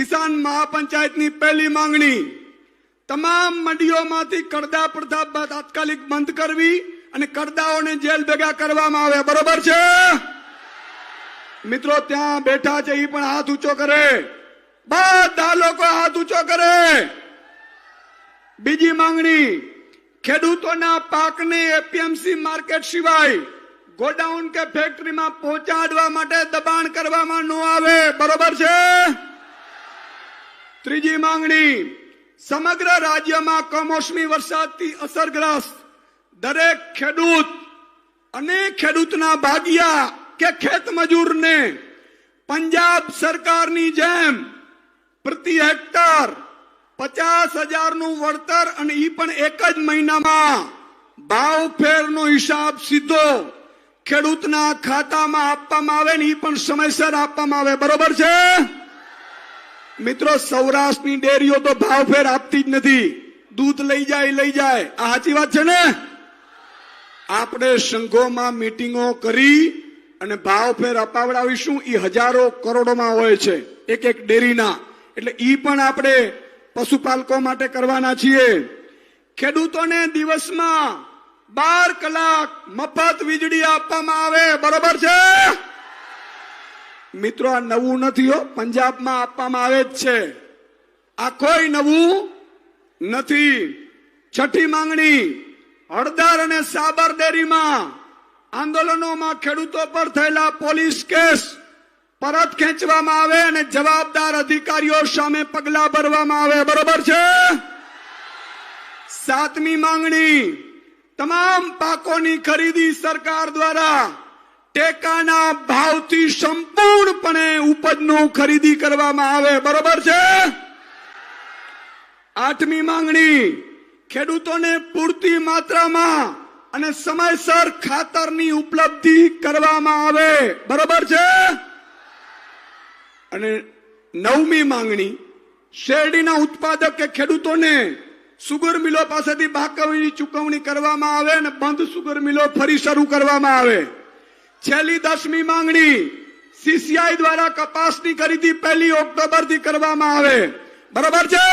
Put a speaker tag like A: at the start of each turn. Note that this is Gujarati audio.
A: કિસાન મહાપંચાયતની પહેલી માંગણી તમામ મંડીઓમાંથી કરદા પ્રથા તાત્કાલિક બંધ કરવી અને કરદાઓને જેલ ભેગા કરવામાં આવે. બરોબર છે મિત્રો? ત્યાં બેઠા છે એ પણ હાથ ઊંચો કરે. બધા લોકો હાથ ઊંચો કરે. બીજી માંગણી, ખેડૂતોના પાકને એપીએમસી માર્કેટ સિવાય ગોડાઉન કે ફેક્ટરીમાં પહોંચાડવા માટે દબાણ કરવામાં ન આવે. બરોબર છે? ત્રીજી માંગણી, સમગ્ર રાજ્યમાં કમોસમી વરસાદથી અસરગ્રસ્ત દરેક ખેડૂત અને ખેડૂતના ભાગિયા કે ખેત મજૂરને પંજાબ સરકારની જેમ પ્રતિ હેક્ટર 50,000 નું વળતર અને ઈ પણ એક જ મહિનામાં ભાવ ફેરનો હિસાબ સીધો ખેડૂતના ખાતામાં આપવામાં આવે ને ઈ પણ સમયસર આપવામાં આવે. બરોબર છે મિત્રો? સૌરાષ્ટ્રની ડેરીઓ તો ભાવ ફેર આપતી જ નથી. દૂધ લઈ જાય. આ સાચી વાત છે ને? આપણે સંઘોમાં મીટિંગો કરી અને ભાવ ફેર અપાવડાવીશું. એ હજારો કરોડોમાં હોય છે એક એક ડેરીના. એટલે ઈ પણ આપણે પશુપાલકો માટે કરવાના છીએ. ખેડૂતોને દિવસમાં 12 કલાક મફત વીજળી આપવામાં આવે. બરોબર છે મિત્રો? આ નવું નથી હો, પંજાબમાં આપવામાં આવે જ છે. આ કોઈ નવું નથી. છઠ્ઠી માંગણી, હળદર અને સાબર ડેરીમાં આંદોલનોમાં ખેડૂતો પર થયેલા પોલીસ કેસ પરત ખેંચવામાં આવે અને જવાબદાર અધિકારીઓ સામે પગલા ભરવામાં આવે. બરોબર છે? સાતમી માંગણી, તમામ પાકોની ખરીદી સરકાર દ્વારા ટેકાના ભાવથી સંપૂર્ણપણે ઉપજનું ખરીદી કરવામાં આવે. બરોબર છે? આઠમી માંગણી, ખેડૂતોને પૂરતી માત્રામાં અને સમયસર ખાતરની ઉપલબ્ધિ કરવામાં આવે. બરોબર છે? અને નવમી માંગણી, શેરડીના ઉત્પાદક કે ખેડૂતોને સુગર મિલો પાસેથી બાકીની ચૂકવણી કરવામાં આવે અને બંધ સુગર મિલો ફરી શરૂ કરવામાં આવે. છેલ્લી 10મી માંગણી, સીસીઆઈ દ્વારા કપાસની ખરીદી 1 ઓક્ટોબરથી કરવામાં આવે. બરોબર છે?